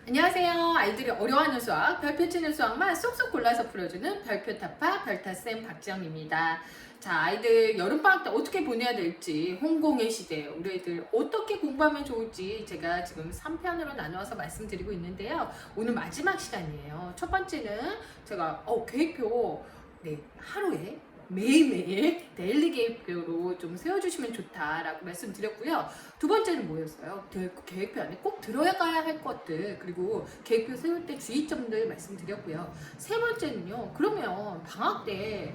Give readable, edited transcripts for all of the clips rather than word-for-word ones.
안녕하세요. 아이들이 어려워하는 수학, 별표 치는 수학만 쏙쏙 골라서 풀어주는 별표 타파 별타쌤 박지영입니다. 자, 아이들 여름방학 때 어떻게 보내야 될지, 홍공의 시대, 우리 애들 어떻게 공부하면 좋을지 제가 지금 3편으로 나누어서 말씀드리고 있는데요. 오늘 마지막 시간이에요. 첫 번째는 제가 계획표 하루에 매일매일 데일리 계획표로 좀 세워주시면 좋다라고 말씀드렸고요. 두 번째는 뭐였어요? 계획표 안에 꼭 들어가야 할 것들, 그리고 계획표 세울 때 주의점들 말씀드렸고요. 세 번째는요, 그러면 방학 때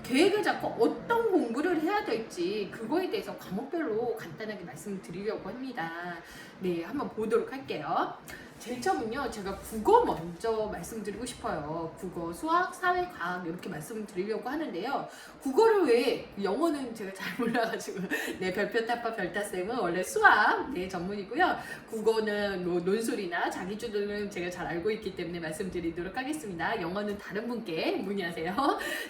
계획을 잡고 어떤 공부를 해야 될지 그거에 대해서 과목별로 간단하게 말씀드리려고 합니다. 네, 한번 보도록 할게요. 제일 처음은요, 제가 국어 먼저 말씀드리고 싶어요. 국어, 수학, 사회, 과학 이렇게 말씀드리려고 하는데요. 국어를 왜, 영어는 제가 잘 몰라가지고 별표 타파 별타쌤은 원래 수학 전문이고요. 국어는 뭐 논술이나 자기주도는 제가 잘 알고 있기 때문에 말씀드리도록 하겠습니다. 영어는 다른 분께 문의하세요.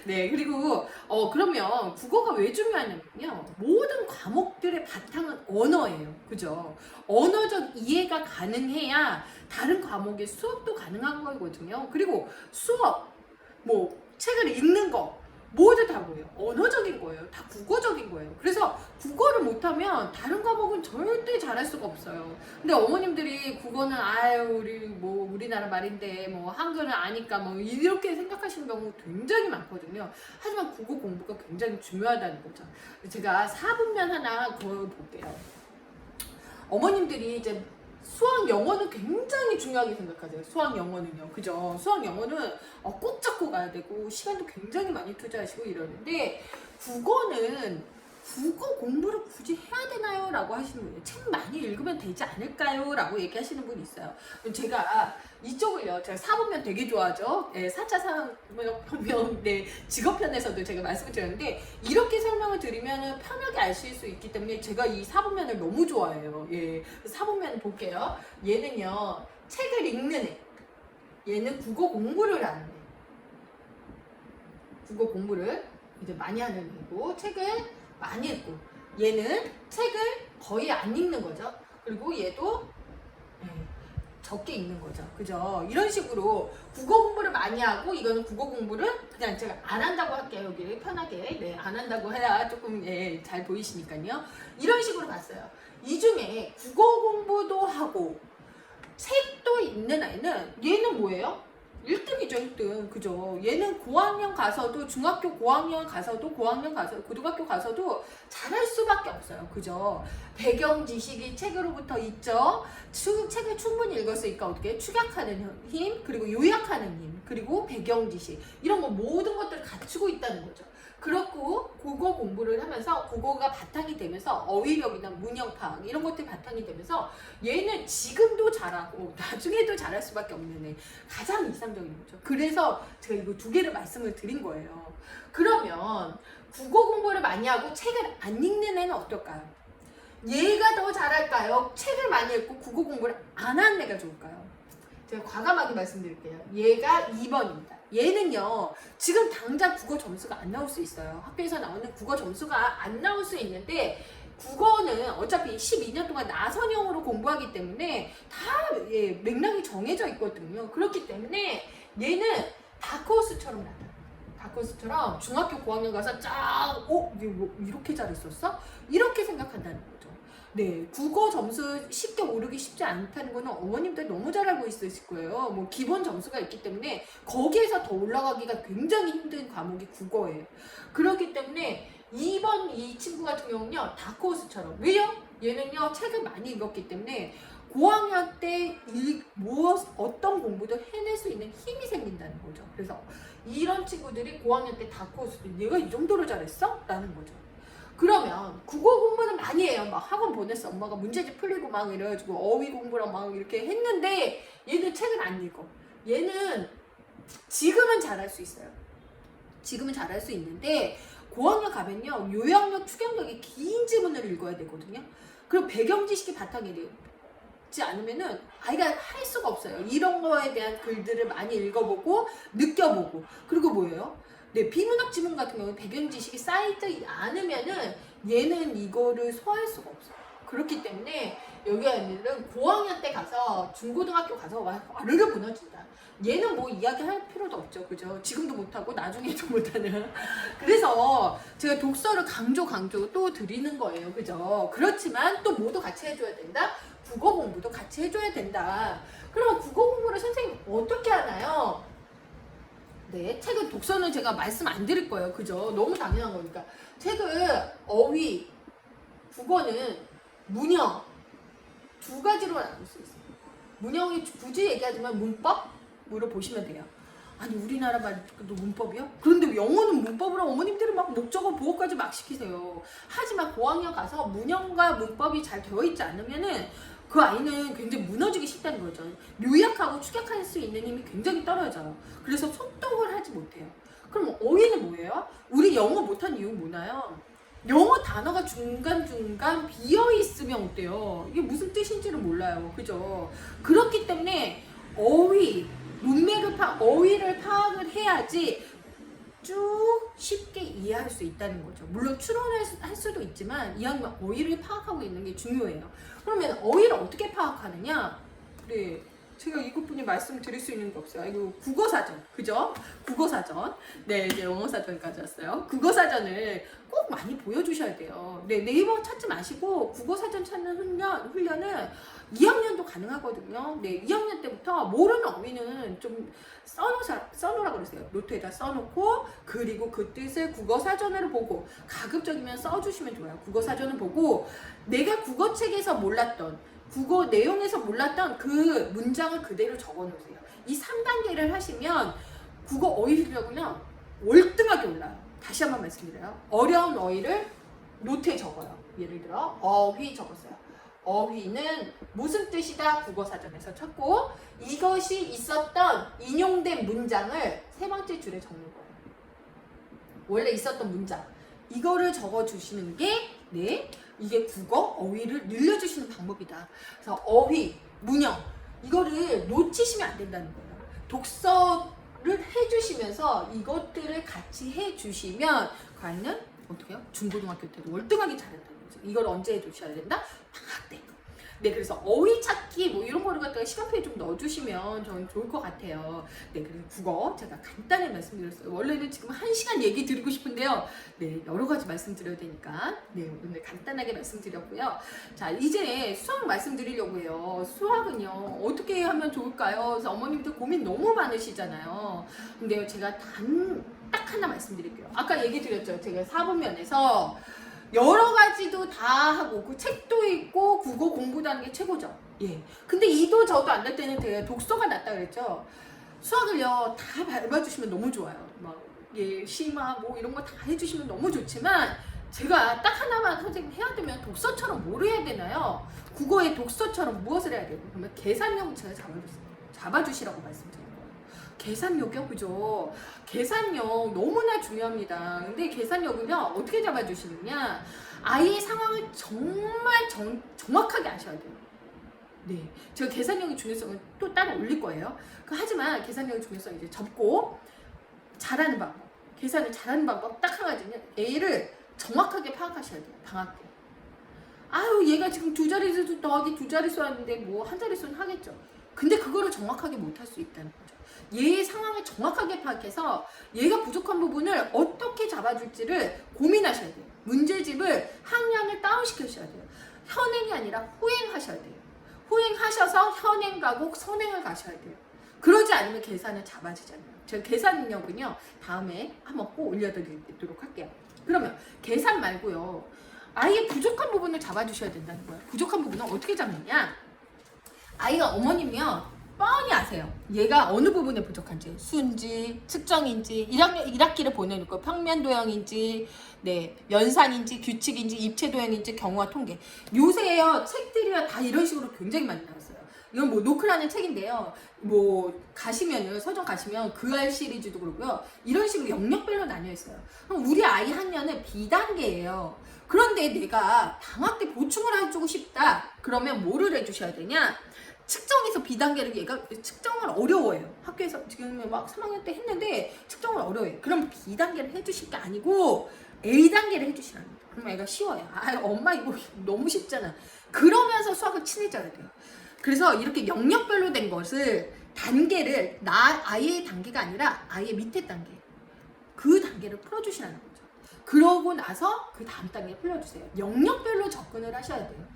네, 그리고 그러면 국어가 왜 중요하냐면요, 모든 과목들의 바탕은 언어예요. 그죠? 언어적 이해가 가능해야 다른 과목의 수업도 가능한 거거든요. 그리고 수업, 책을 읽는 거 모두 다 뭐예요? 언어적인 거예요. 다 국어적인 거예요. 그래서 국어를 못하면 다른 과목은 절대 잘할 수가 없어요. 근데 어머님들이 국어는 우리나라 말인데 한글은 아니까 이렇게 생각하시는 경우 굉장히 많거든요. 하지만 국어 공부가 굉장히 중요하다는 거죠. 제가 4분면 하나 볼게요. 어머님들이 이제 수학 영어는 굉장히 중요하게 생각하세요. 수학 영어는요. 그죠? 수학 영어는 꼭 잡고 가야 되고 시간도 굉장히 많이 투자하시고 이러는데, 국어는 국어 공부를 굳이 해야 되나요? 라고 하시는 분이에요. 책 많이 읽으면 되지 않을까요? 라고 얘기하시는 분이 있어요. 제가 이쪽을요, 제가 사분면 되게 좋아하죠. 4차 산업혁명 직업편에서도 제가 말씀을 드렸는데, 이렇게 설명을 드리면 편하게 아실 수 있기 때문에 제가 이 사분면을 너무 좋아해요. 사분면 볼게요. 얘는요, 책을 읽는 애. 얘는 국어 공부를 하는 애. 국어 공부를 이제 많이 하는 애고, 책을 많이 읽고, 얘는 책을 거의 안 읽는 거죠. 그리고 얘도 적게 읽는 거죠. 그죠? 이런 식으로 국어 공부를 많이 하고, 이거는 국어 공부를 그냥 제가 안 한다고 할게요. 여기 편하게. 안 한다고 해야 조금 잘 보이시니까요. 이런 식으로 봤어요. 이 중에 국어 공부도 하고 책도 읽는 아이는, 얘는 뭐예요? 1등이죠, 1등. 그죠? 얘는 고학년 가서도, 중학교 고학년 가서도, 고등학교 가서도 잘할 수밖에 없어요. 그죠? 배경 지식이 책으로부터 있죠? 책을 충분히 읽었으니까 어떻게 축약하는 힘, 그리고 요약하는 힘, 그리고 배경 지식. 이런 모든 것들을 갖추고 있다는 거죠. 그렇고 국어 공부를 하면서 국어가 바탕이 되면서 어휘력이나 문형 파악 이런 것들이 바탕이 되면서 얘는 지금도 잘하고 나중에도 잘할 수밖에 없는 애, 가장 이상적인 거죠. 그래서 제가 이거 두 개를 말씀을 드린 거예요. 그러면 국어 공부를 많이 하고 책을 안 읽는 애는 어떨까요? 얘가 더 잘할까요? 책을 많이 읽고 국어 공부를 안 하는 애가 좋을까요? 제가 과감하게 말씀드릴게요. 얘가 2번입니다. 얘는요, 지금 당장 국어 점수가 안 나올 수 있어요. 학교에서 나오는 국어 점수가 안 나올 수 있는데, 국어는 어차피 12년 동안 나선형으로 공부하기 때문에 다 맥락이 정해져 있거든요. 그렇기 때문에 얘는 다크호스처럼 나타나요. 다크호스처럼 중학교 고학년 가서 이렇게 잘했었어? 이렇게 생각한다는 거죠. 국어 점수 쉽게 오르기 쉽지 않다는 거는 어머님들 너무 잘 알고 있으실 거예요. 기본 점수가 있기 때문에 거기에서 더 올라가기가 굉장히 힘든 과목이 국어예요. 그렇기 때문에 2번 이 친구 같은 경우는요, 다크호스처럼. 왜요? 얘는요, 책을 많이 읽었기 때문에 고학년 때 어떤 공부도 해낼 수 있는 힘이 생긴다는 거죠. 그래서 이런 친구들이 고학년 때 다크호스들, 얘가 이 정도로 잘했어? 라는 거죠. 그러면 국어 공부는 많이 해요. 학원 보냈어. 엄마가 문제집 풀리고 이래가지고 어휘 공부랑 이렇게 했는데, 얘는 책을 안 읽어. 얘는 지금은 잘할 수 있어요. 지금은 잘할 수 있는데, 고학년 가면요, 요약력, 추격력이 긴 지문을 읽어야 되거든요. 그리고 배경 지식이 바탕이 되지 않으면은 아이가 할 수가 없어요. 이런 거에 대한 글들을 많이 읽어보고 느껴보고. 그리고 뭐예요? 비문학 지문 같은 경우는 배경 지식이 쌓이지 않으면은 얘는 이거를 소화할 수가 없어요. 그렇기 때문에 여기 아이들은 고학년 때 가서 중고등학교 가서 와르르 무너진다. 얘는 뭐 이야기할 필요도 없죠. 그죠? 지금도 못하고 나중에도 못하는. 그래서 제가 독서를 강조 또 드리는 거예요. 그죠? 그렇지만 또 뭐도 같이 해줘야 된다? 국어 공부도 같이 해줘야 된다. 그럼 국어 공부를 선생님 어떻게 하나요? 네, 책은 독서는 제가 말씀 안 드릴 거예요. 그죠? 너무 당연한 거니까. 책은 어휘, 국어는 문형 두 가지로 나눌 수 있어요. 문형이 굳이 얘기하자면 문법으로 보시면 돼요. 아니 우리나라 말도 문법이요? 그런데 영어는 문법으로 어머님들은 막 목적어 보호까지 막 시키세요. 하지만 고학년 가서 문형과 문법이 잘 되어 있지 않으면은 그 아이는 굉장히 무너지기 쉽다는 거죠. 요약하고 추격할 수 있는 힘이 굉장히 떨어져요. 그래서 속독을 하지 못해요. 그럼 어휘는 뭐예요? 우리 영어 못한 이유 뭐나요? 영어 단어가 중간중간 비어있으면 어때요? 이게 무슨 뜻인지를 몰라요. 그죠? 그렇기 때문에 어휘를 파악을 해야지 쭉 쉽게 이해할 수 있다는 거죠. 물론 추론할 수도 있지만 이왕이면 어휘를 파악하고 있는 게 중요해요. 그러면 어휘를 어떻게 파악하느냐? 네, 제가 이것뿐이 말씀드릴 수 있는 게 없어요. 이거 국어사전, 그죠? 국어사전. 네, 이제 영어사전까지 왔어요. 국어사전을 꼭 많이 보여주셔야 돼요. 네, 네이버 찾지 마시고 국어사전 찾는 훈련은 2학년도 가능하거든요. 네, 2학년 때부터 모르는 어휘는 좀 써놓으라 그러세요. 노트에다 써놓고 그리고 그 뜻을 국어사전으로 보고 가급적이면 써주시면 좋아요. 국어사전을 보고 내가 국어책에서 몰랐던 국어 내용에서 몰랐던 그 문장을 그대로 적어놓으세요. 이 3단계를 하시면 국어 어휘 실력은요 월등하게 올라요. 다시 한번 말씀드려요. 어려운 어휘를 노트에 적어요. 예를 들어 어휘 적었어요. 어휘는 무슨 뜻이다 국어사전에서 찾고 이것이 있었던 인용된 문장을 세 번째 줄에 적는 거예요. 원래 있었던 문장 이거를 적어주시는 게 네, 이게 국어 어휘를 늘려주시는 방법이다. 그래서 어휘, 문형 이거를 놓치시면 안 된다는 거예요. 독서를 해주시면서 이것들을 같이 해주시면 과연 어떻게 해요? 중고등학교 때도 월등하게 잘한다는 거죠. 이걸 언제 해주셔야 된다? 방학 때. 네, 그래서 어휘 찾기 뭐 이런 거를 갖다가 시간표에 좀 넣어주시면 저는 좋을 것 같아요. 네, 그래서 국어 제가 간단히 말씀드렸어요. 원래는 지금 1시간 얘기 드리고 싶은데요. 네, 여러 가지 말씀드려야 되니까 네, 오늘 간단하게 말씀드렸고요. 자, 이제 수학 말씀드리려고 해요. 수학은요, 어떻게 하면 좋을까요? 그래서 어머님들 고민 너무 많으시잖아요. 근데요, 제가 딱 하나 말씀드릴게요. 아까 얘기 드렸죠. 제가 4분면에서 여러 가지도 다 하고 그 책도 읽고 국어 공부도 하는 게 최고죠. 예. 근데 이도 저도 안 될 때는 제가 독서가 낫다 그랬죠. 수학을요 다 밟아주시면 너무 좋아요. 막 예, 심화 뭐 이런 거 다 해주시면 너무 좋지만 제가 딱 하나만 선생님 해야 되면 독서처럼 뭘 해야 되나요? 국어의 독서처럼 무엇을 해야 돼요? 그러면 계산력 제가 잡아주시라고 말씀드려요. 계산력이요? 그죠? 계산력 너무나 중요합니다. 근데 계산력은요, 어떻게 잡아주시느냐? 아이의 상황을 정말 정확하게 아셔야 돼요. 네. 제가 계산력의 중요성은 또 따로 올릴 거예요. 하지만 계산력의 중요성 이제 접고, 잘하는 방법. 계산을 잘하는 방법 딱 한 가지는 A를 정확하게 파악하셔야 돼요. 방학 때. 아유, 얘가 지금 두 자릿수 더하기 두 자릿수 하는데 뭐 한 자릿수는 하겠죠. 근데 그거를 정확하게 못할 수 있다는 거죠. 얘의 상황을 정확하게 파악해서 얘가 부족한 부분을 어떻게 잡아줄지를 고민하셔야 돼요. 문제집을 학년을 다운시켜주셔야 돼요. 현행이 아니라 후행하셔야 돼요. 후행하셔서 현행 가고 선행을 가셔야 돼요. 그러지 않으면 계산을 잡아지잖아요. 제가 계산 능력은요 다음에 한번 꼭 올려드리도록 할게요. 그러면 계산 말고요 아이의 부족한 부분을 잡아주셔야 된다는 거예요. 부족한 부분은 어떻게 잡느냐? 아이가 어머님이요 뻔히 아세요. 얘가 어느 부분에 부족한지, 수인지, 측정인지, 1학기를 보내놓고 평면 도형인지, 네, 연산인지, 규칙인지, 입체 도형인지, 경우와 통계. 요새요 책들이요 다 이런 식으로 굉장히 많이 나왔어요. 이건 뭐 노크라는 책인데요. 뭐 가시면요 서점 가시면 그알 시리즈도 그러고요. 이런 식으로 영역별로 나뉘어 있어요. 그럼 우리 아이 학년은 B단계예요. 그런데 내가 방학 때 보충을 해주고 싶다. 그러면 뭐를 해주셔야 되냐? 측정에서 B단계를 얘가 측정을 어려워해요. 학교에서 지금 막 3학년 때 했는데 측정을 어려워해요. 그럼 B단계를 해주실 게 아니고 A단계를 해주시라는 거예요. 그럼 애가 쉬워요. 아 엄마 이거 너무 쉽잖아. 그러면서 수학을 친해져야 돼요. 그래서 이렇게 영역별로 된 것을 단계를 아이의 단계가 아니라 아이의 밑에 단계, 그 단계를 풀어주시라는 거죠. 그러고 나서 그 다음 단계 풀어주세요. 영역별로 접근을 하셔야 돼요.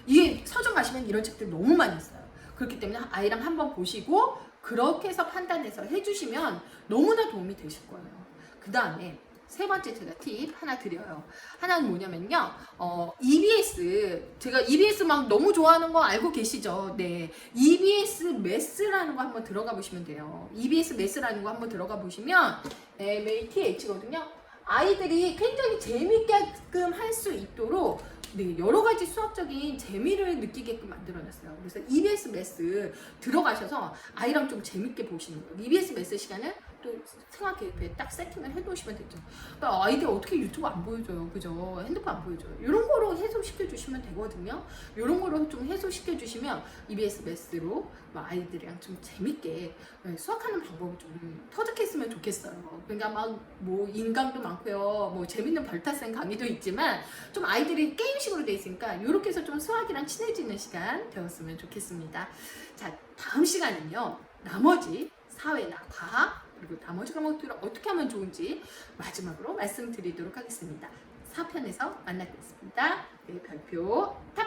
이게 서점 가시면 이런 책들 너무 많이 있어요. 그렇기 때문에 아이랑 한번 보시고 그렇게 해서 판단해서 해주시면 너무나 도움이 되실 거예요. 그 다음에 세 번째 제가 팁 하나 드려요. 하나는 뭐냐면요. 제가 EBS 막 너무 좋아하는 거 알고 계시죠? 네. EBS 매스라는 거 한번 들어가 보시면 돼요. EBS 매스라는 거 한번 들어가 보시면 MATH거든요. 아이들이 굉장히 재밌게끔 할 수 있도록 네, 여러 가지 수학적인 재미를 느끼게끔 만들어놨어요. 그래서 EBS 매스 들어가셔서 아이랑 좀 재밌게 보시는 거예요. EBS 매스 시간은 또 생활계획표에 딱 세팅을 해놓으시면 되죠. 그러니까 아이들 어떻게 유튜브 안 보여줘요, 그죠? 핸드폰 안 보여줘요. 이런 거로 해소시켜 주시면 되거든요. 이런 거로 좀 해소시켜 주시면 EBS 매스로 아이들이랑 좀 재밌게 수학하는 방법을 좀 터득했으면 좋겠어요. 그러니까 막 뭐 인강도 많고요, 뭐 재밌는 별타생 강의도 있지만 좀 아이들이 게임식으로 돼 있으니까 이렇게 해서 좀 수학이랑 친해지는 시간 되었으면 좋겠습니다. 자, 다음 시간은요, 나머지 사회나 과학 그리고 나머지 과목들을 어떻게 하면 좋은지 마지막으로 말씀드리도록 하겠습니다. 4편에서 만나겠습니다. 네, 별표 탑!